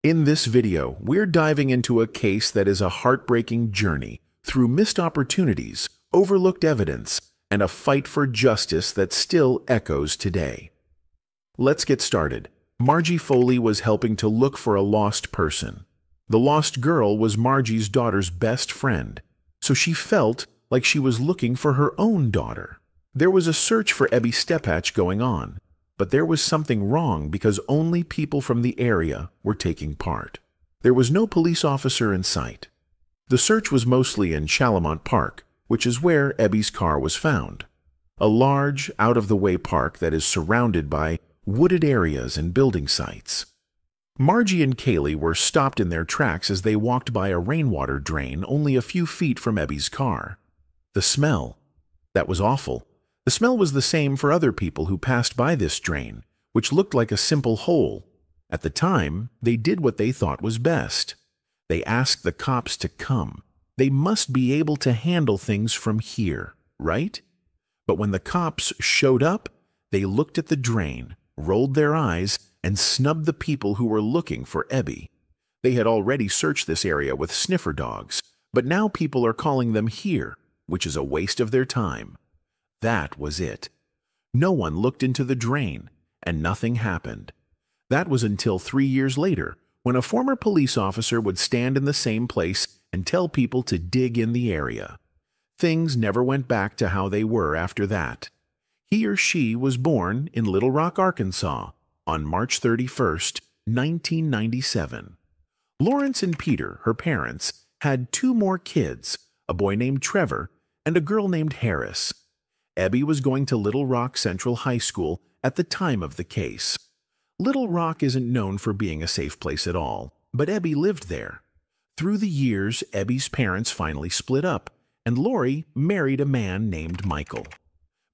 In this video, we're diving into a case that is a heartbreaking journey through missed opportunities, overlooked evidence, and a fight for justice that still echoes today. Let's get started. Margie Foley was helping to look for a lost person. The lost girl was Margie's daughter's best friend, so she felt like she was looking for her own daughter. There was a search for Ebby Stephatch going on, but there was something wrong because only people from the area were taking part. There was no police officer in sight. The search was mostly in Chalamont Park, which is where Ebby's car was found. A large, out-of-the-way park that is surrounded by wooded areas and building sites. Margie and Kaylee were stopped in their tracks as they walked by a rainwater drain only a few feet from Ebby's car. The smell. That was awful. The smell was the same for other people who passed by this drain, which looked like a simple hole. At the time, they did what they thought was best. They asked the cops to come. They must be able to handle things from here, right? But when the cops showed up, they looked at the drain, rolled their eyes, and snubbed the people who were looking for Ebby. They had already searched this area with sniffer dogs, but now people are calling them here, which is a waste of their time. That was it. No one looked into the drain, and nothing happened. That was until 3 years later, when a former police officer would stand in the same place and tell people to dig in the area. Things never went back to how they were after that. He or she was born in Little Rock, Arkansas, on March 31st, 1997. Lawrence and Peter, her parents, had 2 more kids, a boy named Trevor and a girl named Harris. Ebby was going to Little Rock Central High School at the time of the case. Little Rock isn't known for being a safe place at all, but Ebby lived there. Through the years, Ebby's parents finally split up, and Lori married a man named Michael.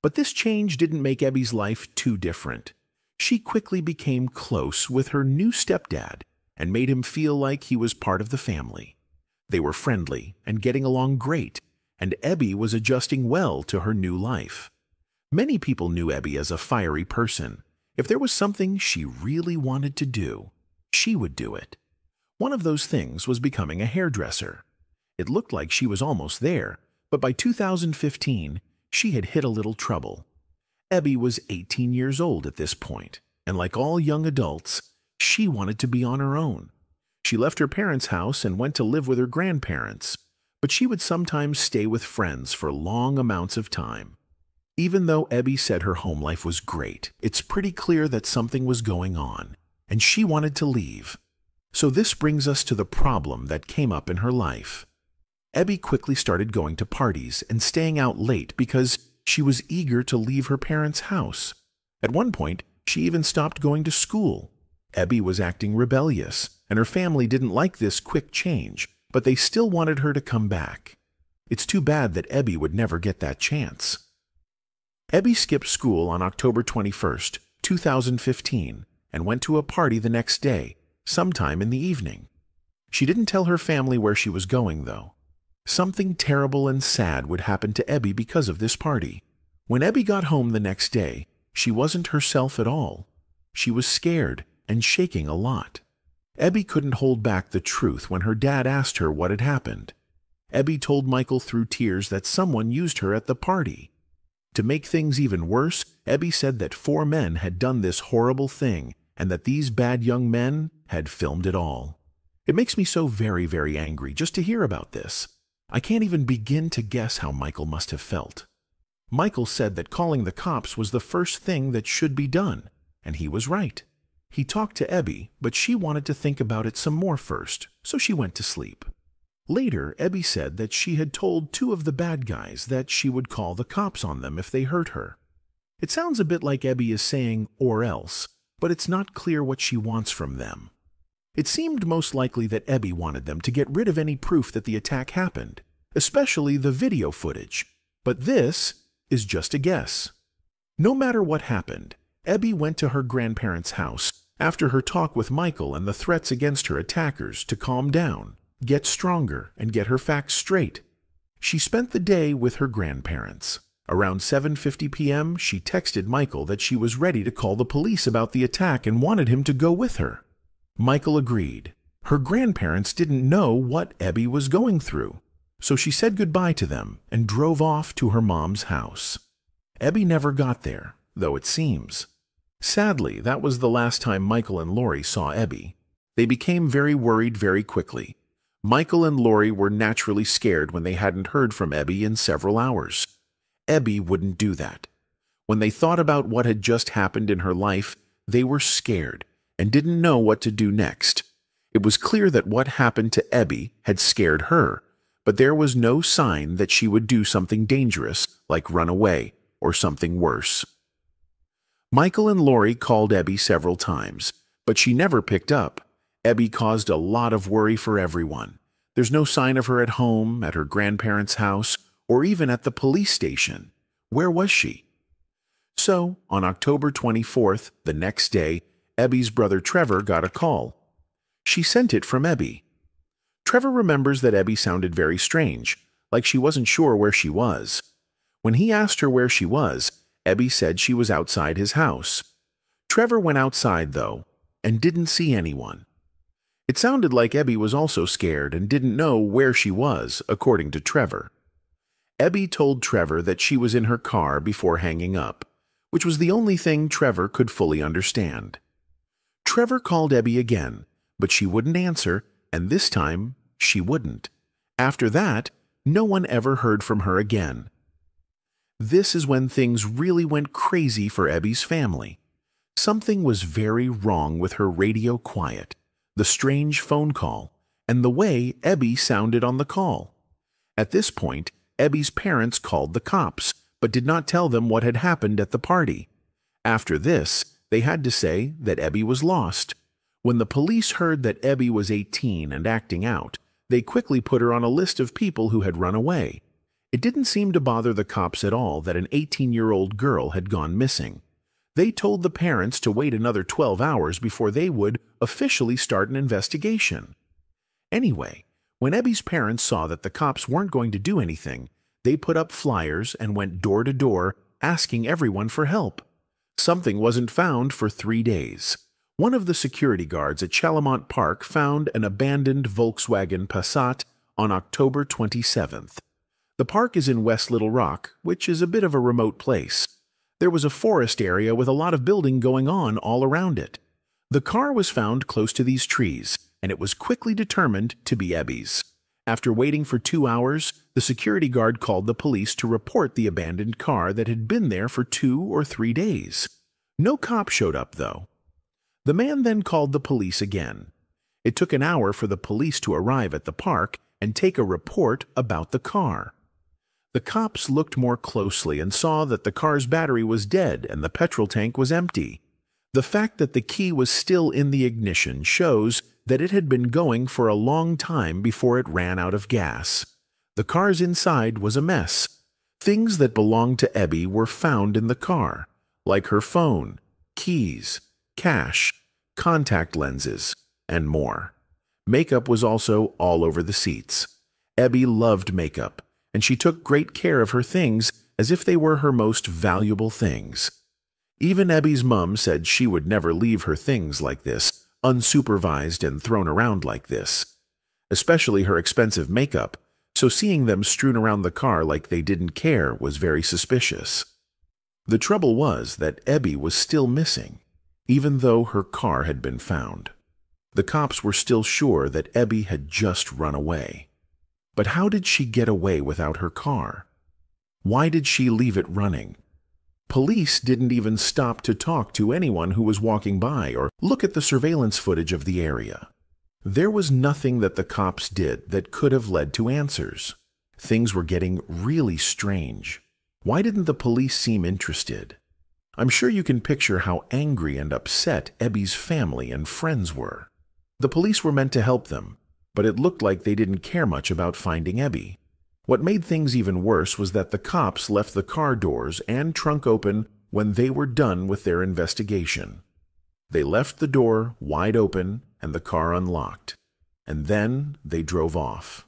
But this change didn't make Ebby's life too different. She quickly became close with her new stepdad and made him feel like he was part of the family. They were friendly and getting along great, and Ebby was adjusting well to her new life. Many people knew Ebby as a fiery person. If there was something she really wanted to do, she would do it. One of those things was becoming a hairdresser. It looked like she was almost there, but by 2015, she had hit a little trouble. Ebby was 18 years old at this point, and like all young adults, she wanted to be on her own. She left her parents' house and went to live with her grandparents, but she would sometimes stay with friends for long amounts of time. Even though Ebby said her home life was great, it's pretty clear that something was going on, and she wanted to leave. So this brings us to the problem that came up in her life. Ebby quickly started going to parties and staying out late because she was eager to leave her parents' house. At one point, she even stopped going to school. Ebby was acting rebellious, and her family didn't like this quick change, but they still wanted her to come back. It's too bad that Ebby would never get that chance. Ebby skipped school on October 21st, 2015, and went to a party the next day, sometime in the evening. She didn't tell her family where she was going, though. Something terrible and sad would happen to Ebby because of this party. When Ebby got home the next day, she wasn't herself at all. She was scared and shaking a lot. Ebby couldn't hold back the truth when her dad asked her what had happened. Ebby told Michael through tears that someone used her at the party. To make things even worse, Ebby said that 4 men had done this horrible thing and that these bad young men had filmed it all. It makes me so very, very angry just to hear about this. I can't even begin to guess how Michael must have felt. Michael said that calling the cops was the first thing that should be done, and he was right. He talked to Ebby, but she wanted to think about it some more first, so she went to sleep. Later, Ebby said that she had told 2 of the bad guys that she would call the cops on them if they hurt her. It sounds a bit like Ebby is saying, or else, but it's not clear what she wants from them. It seemed most likely that Ebby wanted them to get rid of any proof that the attack happened, especially the video footage. But this is just a guess. No matter what happened, Ebby went to her grandparents' house after her talk with Michael and the threats against her attackers to calm down, get stronger, and get her facts straight. She spent the day with her grandparents. Around 7:50 p.m., she texted Michael that she was ready to call the police about the attack and wanted him to go with her. Michael agreed, Her grandparents didn't know what Abby was going through, so she said goodbye to them and drove off to her mom's house. Abby never got there, though it seems. Sadly, that was the last time Michael and Lori saw Abby. They became very worried very quickly. Michael and Lori were naturally scared when they hadn't heard from Abby in several hours. Abby wouldn't do that. When they thought about what had just happened in her life, they were scared and didn't know what to do next. It was clear that what happened to Abby had scared her, but there was no sign that she would do something dangerous like run away or something worse. Michael and Lori called Abby several times, but she never picked up. Abby caused a lot of worry for everyone. There's no sign of her at home, at her grandparents' house, or even at the police station. Where was she? So, on October 24th, the next day, Abby's brother Trevor got a call. She sent it from Abby. Trevor remembers that Abby sounded very strange, like she wasn't sure where she was. When he asked her where she was, Abby said she was outside his house. Trevor went outside, though, and didn't see anyone. It sounded like Abby was also scared and didn't know where she was, according to Trevor. Abby told Trevor that she was in her car before hanging up, which was the only thing Trevor could fully understand. Trevor called Abby again, but she wouldn't answer, and this time she wouldn't. After that, no one ever heard from her again. This is when things really went crazy for Abby's family. Something was very wrong with her radio quiet, the strange phone call, and the way Abby sounded on the call. At this point, Abby's parents called the cops, but did not tell them what had happened at the party. After this, they had to say that Abby was lost. When the police heard that Abby was 18 and acting out, they quickly put her on a list of people who had run away. It didn't seem to bother the cops at all that an 18-year-old girl had gone missing. They told the parents to wait another 12 hours before they would officially start an investigation. Anyway, when Abby's parents saw that the cops weren't going to do anything, they put up flyers and went door to door asking everyone for help. Something wasn't found for 3 days. One of the security guards at Chalamont Park found an abandoned Volkswagen Passat on October 27th. The park is in West Little Rock, which is a bit of a remote place. There was a forest area with a lot of building going on all around it. The car was found close to these trees, and it was quickly determined to be Abby's. After waiting for 2 hours, the security guard called the police to report the abandoned car that had been there for 2 or 3 days. No cop showed up, though. The man then called the police again. It took an hour for the police to arrive at the park and take a report about the car. The cops looked more closely and saw that the car's battery was dead and the petrol tank was empty. The fact that the key was still in the ignition shows that it had been going for a long time before it ran out of gas. The car's inside was a mess. Things that belonged to Abby were found in the car, like her phone, keys, cash, contact lenses, and more. Makeup was also all over the seats. Abby loved makeup, and she took great care of her things as if they were her most valuable things. Even Abby's mom said she would never leave her things like this, unsupervised and thrown around like this. Especially her expensive makeup, so seeing them strewn around the car like they didn't care was very suspicious. The trouble was that Abby was still missing, even though her car had been found. The cops were still sure that Abby had just run away. But how did she get away without her car? Why did she leave it running? Police didn't even stop to talk to anyone who was walking by or look at the surveillance footage of the area. There was nothing that the cops did that could have led to answers. Things were getting really strange. Why didn't the police seem interested? I'm sure you can picture how angry and upset Abby's family and friends were. The police were meant to help them, but it looked like they didn't care much about finding Abby. What made things even worse was that the cops left the car doors and trunk open when they were done with their investigation. They left the door wide open and the car unlocked, and then they drove off.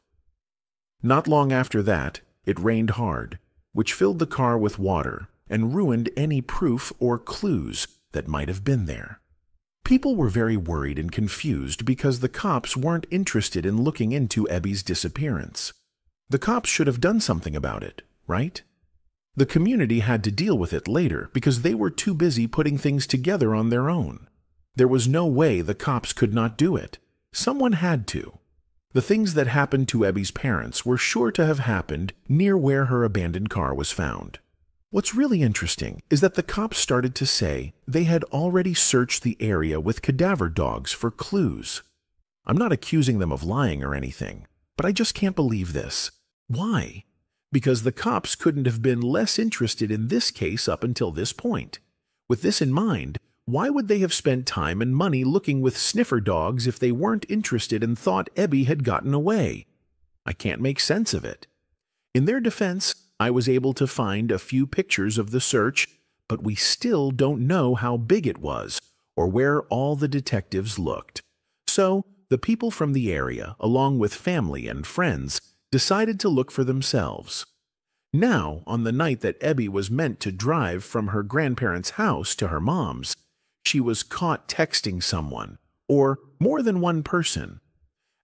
Not long after that, it rained hard, which filled the car with water and ruined any proof or clues that might have been there. People were very worried and confused because the cops weren't interested in looking into Ebby's disappearance. The cops should have done something about it, right? The community had to deal with it later because they were too busy putting things together on their own. There was no way the cops could not do it. Someone had to. The things that happened to Ebby's parents were sure to have happened near where her abandoned car was found. What's really interesting is that the cops started to say they had already searched the area with cadaver dogs for clues. I'm not accusing them of lying or anything, but I just can't believe this. Why? Because the cops couldn't have been less interested in this case up until this point. With this in mind, why would they have spent time and money looking with sniffer dogs if they weren't interested and thought Ebby had gotten away? I can't make sense of it. In their defense, I was able to find a few pictures of the search, but we still don't know how big it was or where all the detectives looked. So, the people from the area, along with family and friends, decided to look for themselves. Now, on the night that Ebby was meant to drive from her grandparents' house to her mom's, she was caught texting someone, or more than one person.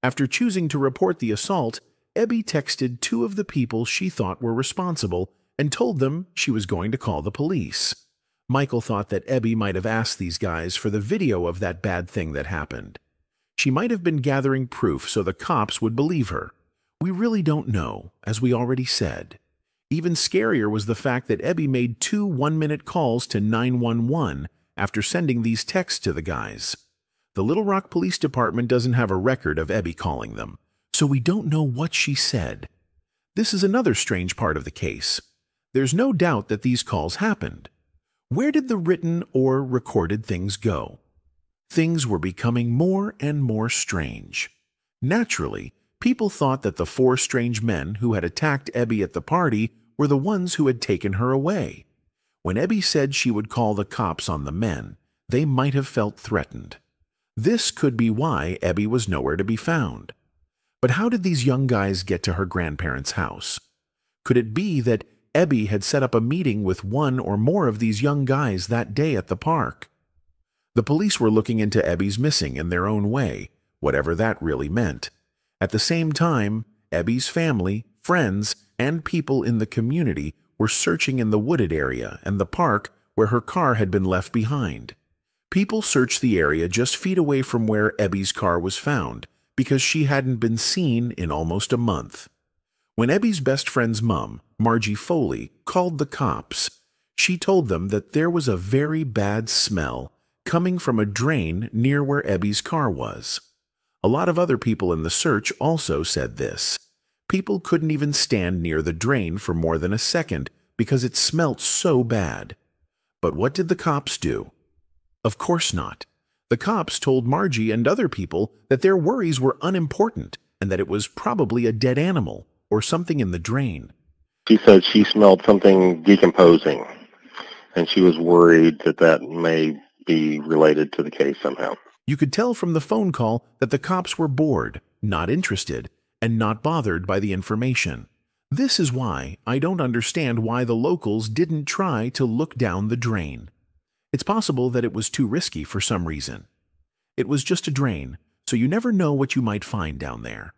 After choosing to report the assault, Ebby texted two of the people she thought were responsible and told them she was going to call the police. Michael thought that Ebby might have asked these guys for the video of that bad thing that happened. She might have been gathering proof so the cops would believe her. We really don't know, as we already said. Even scarier was the fact that Ebby made 2 one-minute calls to 911 after sending these texts to the guys. The Little Rock Police Department doesn't have a record of Ebby calling them, so we don't know what she said. This is another strange part of the case. There's no doubt that these calls happened. Where did the written or recorded things go? Things were becoming more and more strange. Naturally, people thought that the 4 strange men who had attacked Ebby at the party were the ones who had taken her away. When Ebby said she would call the cops on the men, they might have felt threatened. This could be why Ebby was nowhere to be found. But how did these young guys get to her grandparents' house? Could it be that Ebby had set up a meeting with one or more of these young guys that day at the park? The police were looking into Ebby's missing in their own way, whatever that really meant. At the same time, Ebby's family, friends, and people in the community were searching in the wooded area and the park where her car had been left behind. People searched the area just feet away from where Ebby's car was found, because she hadn't been seen in almost a month. When Ebby's best friend's mom, Margie Foley, called the cops, she told them that there was a very bad smell coming from a drain near where Ebby's car was. A lot of other people in the search also said this. People couldn't even stand near the drain for more than a second because it smelt so bad. But what did the cops do? Of course not. The cops told Margie and other people that their worries were unimportant and that it was probably a dead animal or something in the drain. She said she smelled something decomposing, and she was worried that that may be related to the case somehow. You could tell from the phone call that the cops were bored, not interested, and not bothered by the information. This is why I don't understand why the locals didn't try to look down the drain. It's possible that it was too risky for some reason. It was just a drain, so you never know what you might find down there.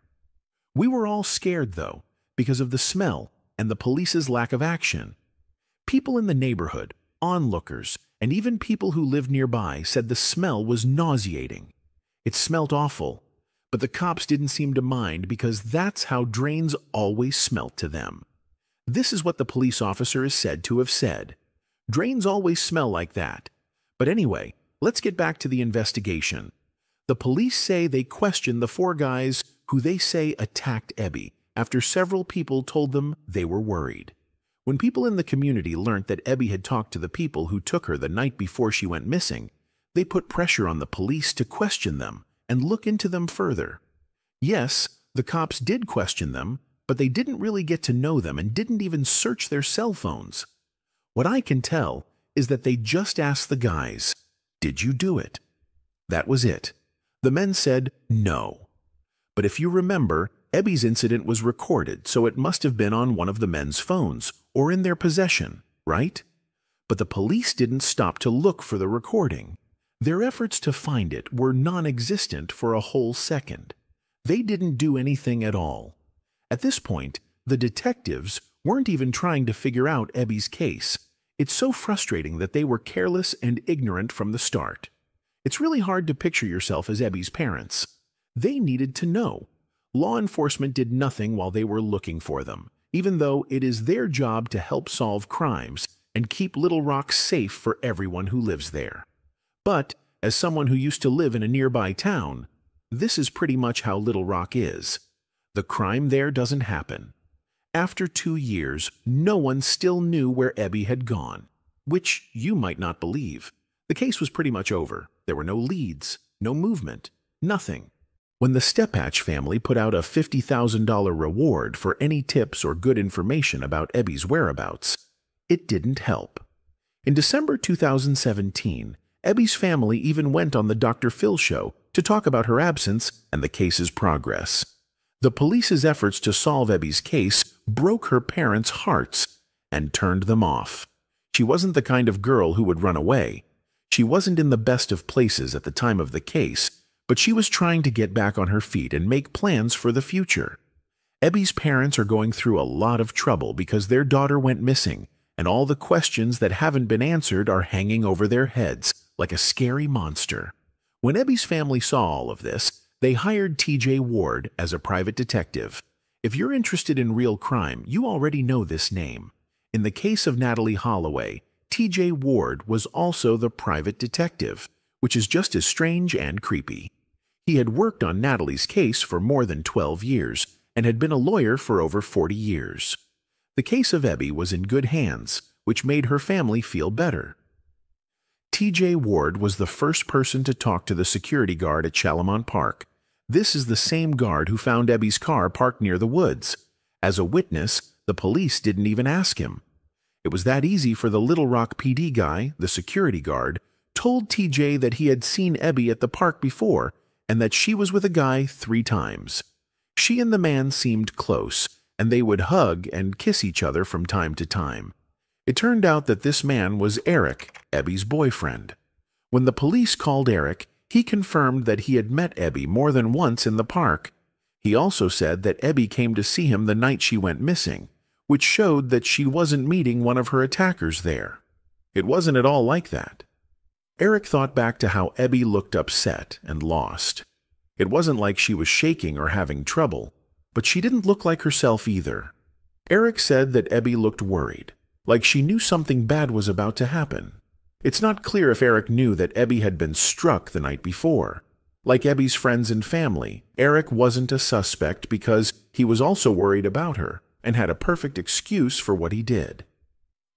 We were all scared, though, because of the smell and the police's lack of action. People in the neighborhood, onlookers, and even people who lived nearby said the smell was nauseating. It smelt awful, but the cops didn't seem to mind because that's how drains always smelt to them. This is what the police officer is said to have said. Drains always smell like that. But anyway, let's get back to the investigation. The police say they questioned the 4 guys who they say attacked Ebby after several people told them they were worried. When people in the community learned that Ebby had talked to the people who took her the night before she went missing, they put pressure on the police to question them and look into them further. Yes, the cops did question them, but they didn't really get to know them and didn't even search their cell phones. What I can tell is that they just asked the guys, "Did you do it?" That was it. The men said no. But if you remember, Ebby's incident was recorded, so it must have been on one of the men's phones or in their possession, right? But the police didn't stop to look for the recording. Their efforts to find it were non-existent for a whole second. They didn't do anything at all. At this point, the detectives weren't even trying to figure out Ebby's case. It's so frustrating that they were careless and ignorant from the start. It's really hard to picture yourself as Ebby's parents. They needed to know. Law enforcement did nothing while they were looking for them, even though it is their job to help solve crimes and keep Little Rock safe for everyone who lives there. But, as someone who used to live in a nearby town, this is pretty much how Little Rock is. The crime there doesn't happen. After 2 years, no one still knew where Ebby had gone, which you might not believe. The case was pretty much over. There were no leads, no movement, nothing. When the Stephatch family put out a $50,000 reward for any tips or good information about Ebby's whereabouts, it didn't help. In December 2017, Ebby's family even went on the Dr. Phil show to talk about her absence and the case's progress. The police's efforts to solve Ebby's case broke her parents' hearts and turned them off. She wasn't the kind of girl who would run away. She wasn't in the best of places at the time of the case, but she was trying to get back on her feet and make plans for the future. Ebby's parents are going through a lot of trouble because their daughter went missing, and all the questions that haven't been answered are hanging over their heads like a scary monster. When Ebby's family saw all of this, they hired TJ Ward as a private detective. If you're interested in real crime, you already know this name. In the case of Natalie Holloway, TJ Ward was also the private detective, which is just as strange and creepy. He had worked on Natalie's case for more than 12 years and had been a lawyer for over 40 years. The case of Ebby was in good hands, which made her family feel better. TJ Ward was the first person to talk to the security guard at Chalamont Park. This is the same guard who found Ebby's car parked near the woods. As a witness, the police didn't even ask him. It was that easy for the Little Rock PD guy, the security guard, told TJ that he had seen Ebby at the park before and that she was with a guy 3 times. She and the man seemed close, and they would hug and kiss each other from time to time. It turned out that this man was Eric, Ebby's boyfriend. When the police called Eric, he confirmed that he had met Ebby more than once in the park. He also said that Ebby came to see him the night she went missing, which showed that she wasn't meeting one of her attackers there. It wasn't at all like that. Eric thought back to how Ebby looked upset and lost. It wasn't like she was shaking or having trouble, but she didn't look like herself either. Eric said that Ebby looked worried, like she knew something bad was about to happen. It's not clear if Eric knew that Ebby had been struck the night before. Like Ebby's friends and family, Eric wasn't a suspect because he was also worried about her and had a perfect excuse for what he did.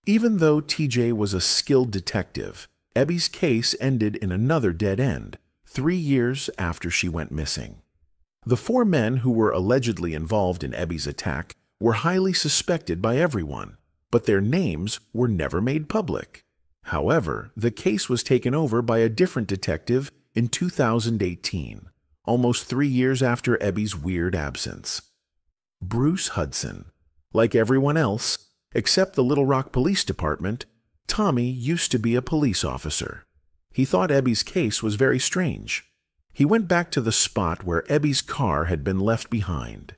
Even though TJ was a skilled detective, Ebby's case ended in another dead end, 3 years after she went missing. The 4 men who were allegedly involved in Ebby's attack were highly suspected by everyone, but their names were never made public. However, the case was taken over by a different detective in 2018, almost 3 years after Ebby's weird absence. Bruce Hudson. Like everyone else, except the Little Rock Police Department, Tommy used to be a police officer. He thought Ebby's case was very strange. He went back to the spot where Ebby's car had been left behind.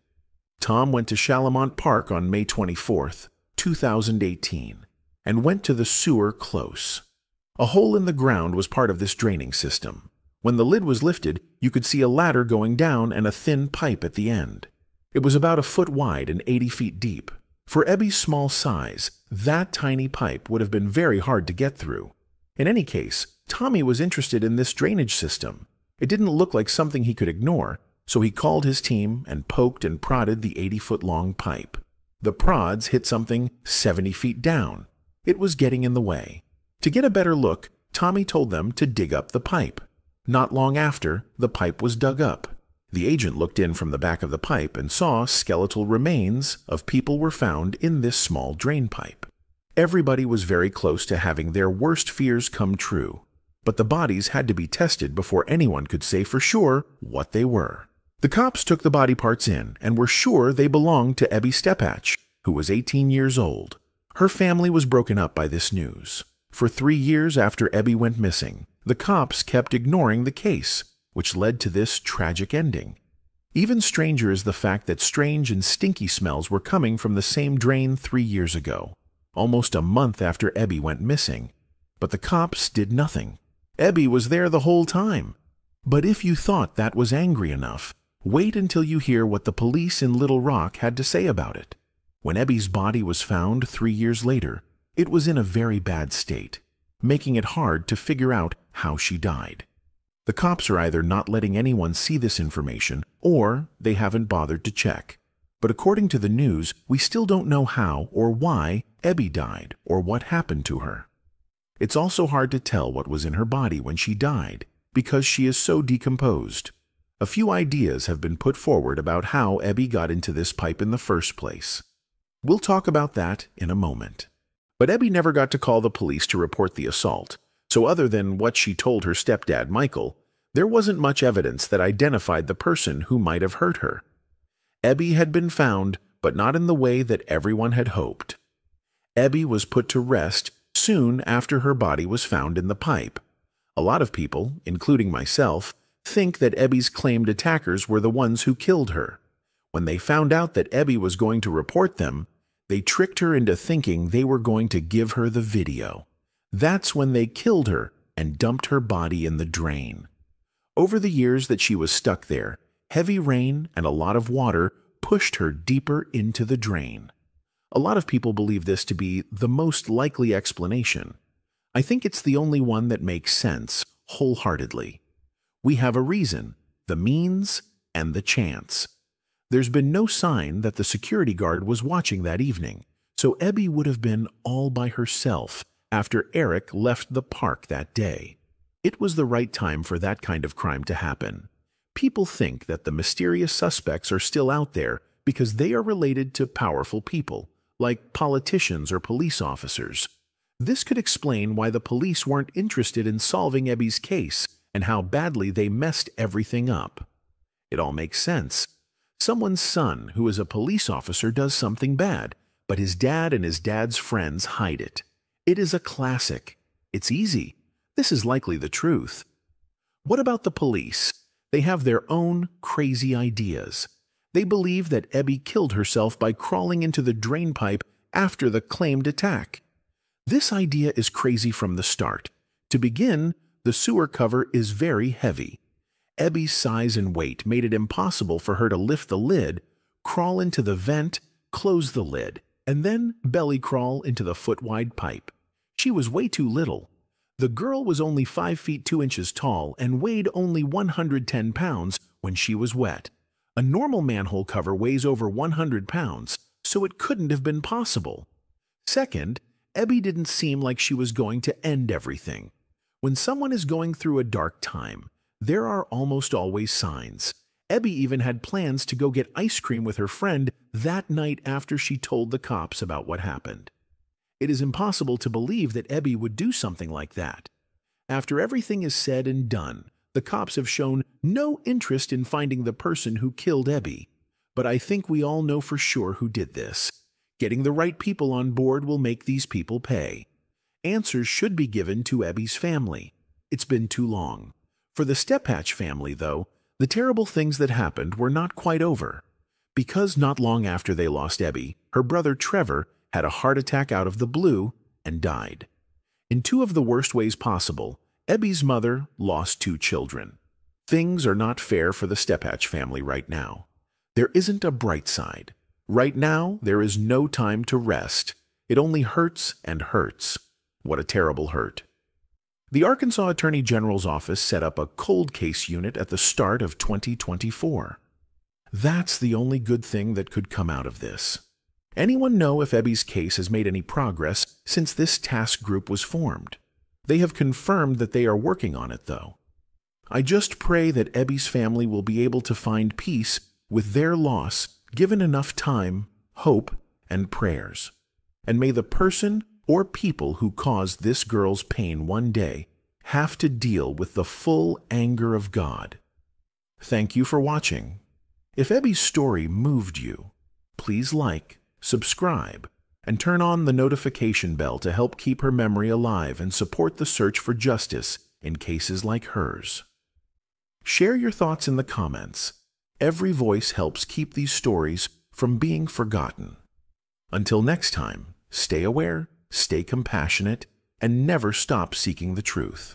Tom went to Chalamont Park on May 24th, 2018, and went to the sewer close. A hole in the ground was part of this draining system. When the lid was lifted, you could see a ladder going down and a thin pipe at the end. It was about 1 foot wide and 80 feet deep. For Ebby's small size, that tiny pipe would have been very hard to get through. In any case, Tommy was interested in this drainage system. It didn't look like something he could ignore, so he called his team and poked and prodded the 80-foot-long pipe. The prods hit something 70 feet down. It was getting in the way. To get a better look, Tommy told them to dig up the pipe. Not long after, the pipe was dug up. The agent looked in from the back of the pipe and saw skeletal remains of people were found in this small drain pipe. Everybody was very close to having their worst fears come true, but the bodies had to be tested before anyone could say for sure what they were. The cops took the body parts in and were sure they belonged to Ebby Stephatch, who was 18 years old. Her family was broken up by this news. For 3 years after Ebby went missing, The cops kept ignoring the case, which led to this tragic ending. Even stranger is the fact that strange and stinky smells were coming from the same drain 3 years ago, almost a month after Ebby went missing. But the cops did nothing. Ebby was there the whole time. But if you thought that was angry enough, wait until you hear what the police in Little Rock had to say about it. When Ebby's body was found 3 years later, it was in a very bad state, making it hard to figure out how she died. The cops are either not letting anyone see this information, or they haven't bothered to check. But according to the news, we still don't know how or why Ebby died or what happened to her. It's also hard to tell what was in her body when she died, because she is so decomposed. A few ideas have been put forward about how Ebby got into this pipe in the first place. We'll talk about that in a moment. But Ebby never got to call the police to report the assault, so other than what she told her stepdad Michael, there wasn't much evidence that identified the person who might have hurt her. Ebby had been found, but not in the way that everyone had hoped. Ebby was put to rest soon after her body was found in the pipe. A lot of people, including myself, think that Ebby's claimed attackers were the ones who killed her. When they found out that Ebby was going to report them, they tricked her into thinking they were going to give her the video. That's when they killed her and dumped her body in the drain. Over the years that she was stuck there, heavy rain and a lot of water pushed her deeper into the drain. A lot of people believe this to be the most likely explanation. I think it's the only one that makes sense, wholeheartedly. We have a reason, the means, and the chance. There's been no sign that the security guard was watching that evening, so Ebby would have been all by herself after Eric left the park that day. It was the right time for that kind of crime to happen. People think that the mysterious suspects are still out there because they are related to powerful people, like politicians or police officers. This could explain why the police weren't interested in solving Ebby's case and how badly they messed everything up. It all makes sense. Someone's son, who is a police officer, does something bad, but his dad and his dad's friends hide it. It is a classic. It's easy. This is likely the truth. What about the police? They have their own crazy ideas. They believe that Ebby killed herself by crawling into the drain pipe after the claimed attack. This idea is crazy from the start. To begin, the sewer cover is very heavy. Ebby's size and weight made it impossible for her to lift the lid, crawl into the vent, close the lid, and then belly crawl into the foot-wide pipe. She was way too little. The girl was only 5 feet 2 inches tall and weighed only 110 pounds when she was wet. A normal manhole cover weighs over 100 pounds, so it couldn't have been possible. Second, Ebby didn't seem like she was going to end everything. When someone is going through a dark time, there are almost always signs. Ebby even had plans to go get ice cream with her friend that night after she told the cops about what happened. It is impossible to believe that Ebby would do something like that. After everything is said and done, the cops have shown no interest in finding the person who killed Ebby. But I think we all know for sure who did this. Getting the right people on board will make these people pay. Answers should be given to Ebby's family. It's been too long. For the Stephatch family, though, the terrible things that happened were not quite over. Because not long after they lost Ebby, her brother Trevor had a heart attack out of the blue and died. In two of the worst ways possible, Ebby's mother lost 2 children. Things are not fair for the Stephatch family right now. There isn't a bright side. Right now, there is no time to rest. It only hurts and hurts. What a terrible hurt. The Arkansas Attorney General's office set up a cold case unit at the start of 2024. That's the only good thing that could come out of this. Anyone know if Ebby's case has made any progress since this task group was formed? They have confirmed that they are working on it, though. I just pray that Ebby's family will be able to find peace with their loss given enough time, hope, and prayers. And may the person or people who caused this girl's pain one day have to deal with the full anger of God. Thank you for watching. If Ebby's story moved you, please like, subscribe, and turn on the notification bell to help keep her memory alive and support the search for justice in cases like hers. Share your thoughts in the comments. Every voice helps keep these stories from being forgotten. Until next time, stay aware, stay compassionate, and never stop seeking the truth.